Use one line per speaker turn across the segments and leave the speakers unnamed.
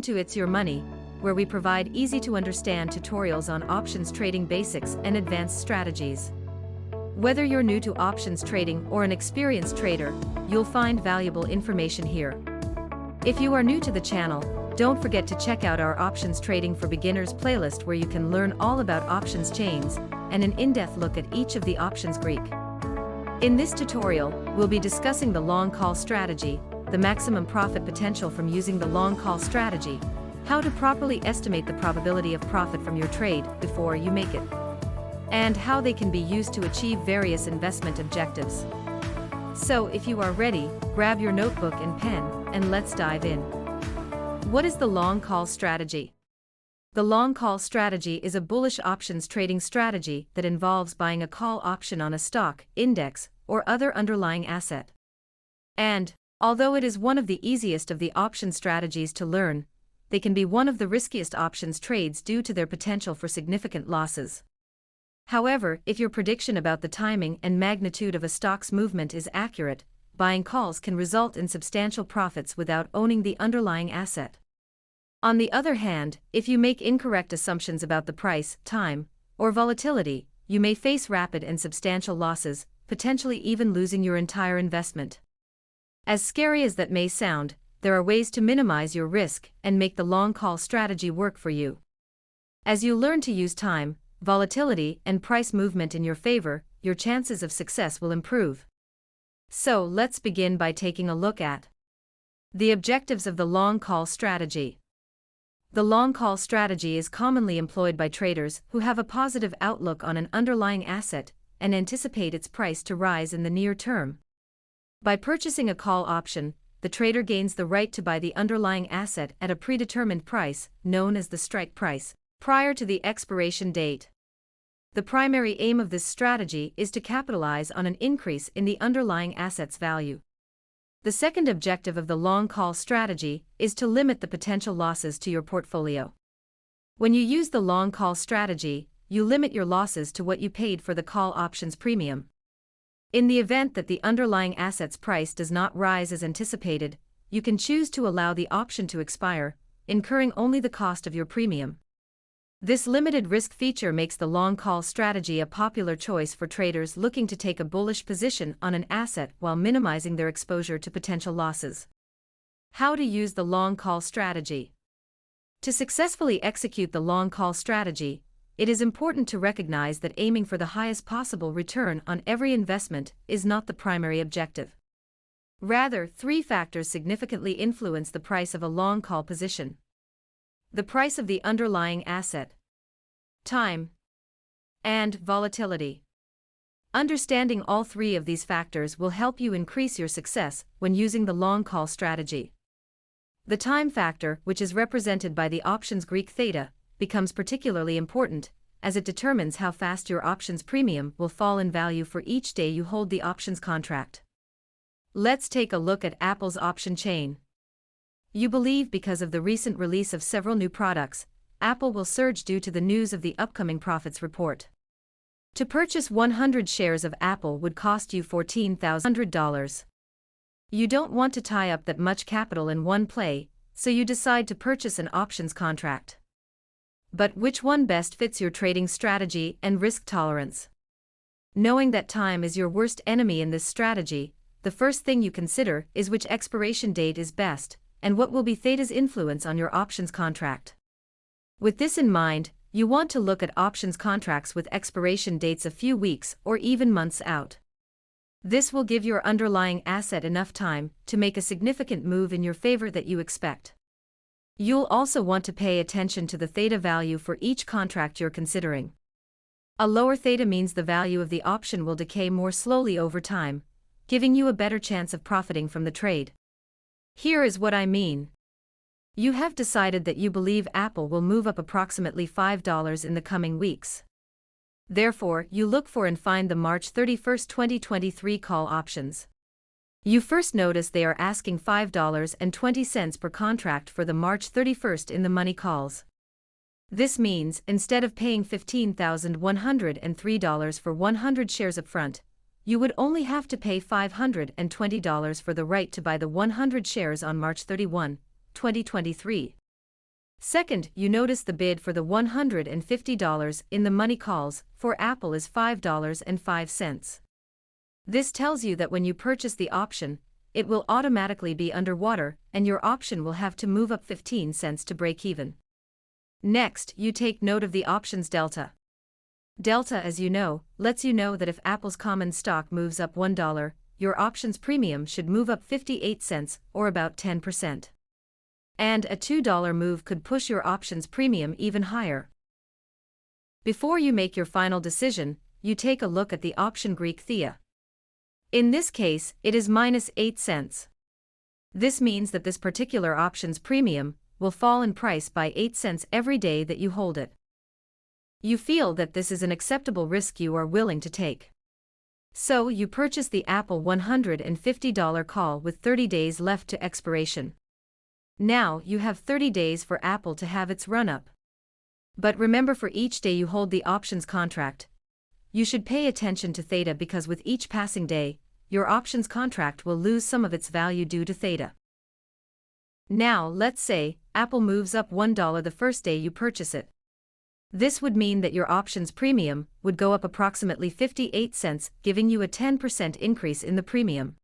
To It's Your Money, where we provide easy-to-understand tutorials on options trading basics and advanced strategies. Whether you're new to options trading or an experienced trader, you'll find valuable information here. If you are new to the channel, don't forget to check out our Options Trading for Beginners playlist, where you can learn all about options chains and an in-depth look at each of the options Greek. In this tutorial, we'll be discussing the long call strategy, the maximum profit potential from using the long call strategy, how to properly estimate the probability of profit from your trade before you make it, and how they can be used to achieve various investment objectives. So if you are ready, grab your notebook and pen, and let's dive in. What is the long call strategy? The long call strategy is a bullish options trading strategy that involves buying a call option on a stock, index, or other underlying asset. And although it is one of the easiest of the option strategies to learn, they can be one of the riskiest options trades due to their potential for significant losses. However, if your prediction about the timing and magnitude of a stock's movement is accurate, buying calls can result in substantial profits without owning the underlying asset. On the other hand, if you make incorrect assumptions about the price, time, or volatility, you may face rapid and substantial losses, potentially even losing your entire investment. As scary as that may sound, there are ways to minimize your risk and make the long call strategy work for you. As you learn to use time, volatility, and price movement in your favor, your chances of success will improve. So let's begin by taking a look at the objectives of the long call strategy. The long call strategy is commonly employed by traders who have a positive outlook on an underlying asset and anticipate its price to rise in the near term. By purchasing a call option, the trader gains the right to buy the underlying asset at a predetermined price, known as the strike price, prior to the expiration date. The primary aim of this strategy is to capitalize on an increase in the underlying asset's value. The second objective of the long call strategy is to limit the potential losses to your portfolio. When you use the long call strategy, you limit your losses to what you paid for the call option's premium. In the event that the underlying asset's price does not rise as anticipated, you can choose to allow the option to expire, incurring only the cost of your premium. This limited risk feature makes the long call strategy a popular choice for traders looking to take a bullish position on an asset while minimizing their exposure to potential losses. How to use the long call strategy? To successfully execute the long call strategy, it is important to recognize that aiming for the highest possible return on every investment is not the primary objective. Rather, three factors significantly influence the price of a long call position: the price of the underlying asset, time, and volatility. Understanding all three of these factors will help you increase your success when using the long call strategy. The time factor, which is represented by the options Greek theta, becomes particularly important, as it determines how fast your options premium will fall in value for each day you hold the options contract. Let's take a look at Apple's option chain. You believe because of the recent release of several new products, Apple will surge due to the news of the upcoming profits report. To purchase 100 shares of Apple would cost you $14,000. You don't want to tie up that much capital in one play, so you decide to purchase an options contract. But which one best fits your trading strategy and risk tolerance? Knowing that time is your worst enemy in this strategy, the first thing you consider is which expiration date is best, and what will be theta's influence on your options contract. With this in mind, you want to look at options contracts with expiration dates a few weeks or even months out. This will give your underlying asset enough time to make a significant move in your favor that you expect. You'll also want to pay attention to the theta value for each contract you're considering. A lower theta means the value of the option will decay more slowly over time, giving you a better chance of profiting from the trade. Here is what I mean. You have decided that you believe Apple will move up approximately $5 in the coming weeks. Therefore, you look for and find the March 31, 2023 call options. You first notice they are asking $5.20 per contract for the March 31st in the money calls. This means, instead of paying $15,103 for 100 shares upfront, you would only have to pay $520 for the right to buy the 100 shares on March 31, 2023. Second, you notice the bid for the $150 in the money calls for Apple is $5.05. This tells you that when you purchase the option, it will automatically be underwater and your option will have to move up 15 cents to break even. Next, you take note of the options delta. Delta, as you know, lets you know that if Apple's common stock moves up $1, your options premium should move up 58 cents, or about 10%. And a $2 move could push your options premium even higher. Before you make your final decision, you take a look at the option Greek thea. In this case, it is minus 8 cents. This means that this particular options premium will fall in price by 8 cents every day that you hold it. You feel that this is an acceptable risk you are willing to take. So you purchase the Apple $150 call with 30 days left to expiration. Now you have 30 days for Apple to have its run-up. But remember, for each day you hold the options contract, you should pay attention to theta, because with each passing day, your options contract will lose some of its value due to theta. Now, let's say Apple moves up $1 the first day you purchase it. This would mean that your options premium would go up approximately 58 cents, giving you a 10% increase in the premium.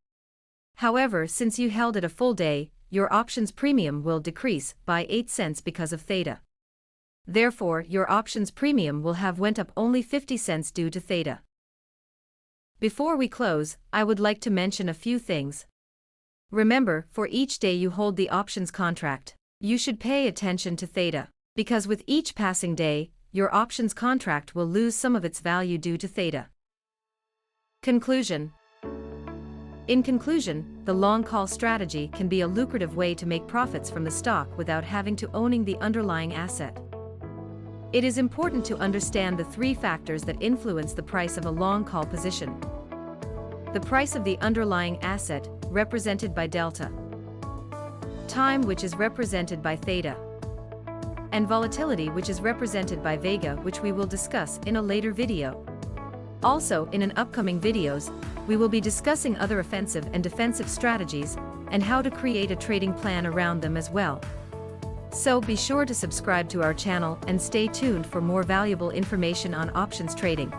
However, since you held it a full day, your options premium will decrease by 8 cents because of theta. Therefore, your options premium will have went up only 50 cents due to theta. Before we close, I would like to mention a few things. Remember, for each day you hold the options contract, you should pay attention to theta, because with each passing day, your options contract will lose some of its value due to theta. Conclusion. In conclusion, the long call strategy can be a lucrative way to make profits from the stock without having to owning the underlying asset. It is important to understand the three factors that influence the price of a long call position. The price of the underlying asset, represented by delta. Time, which is represented by theta. And volatility, which is represented by vega, which we will discuss in a later video. Also, in an upcoming videos, we will be discussing other offensive and defensive strategies, and how to create a trading plan around them as well. So be sure to subscribe to our channel and stay tuned for more valuable information on options trading.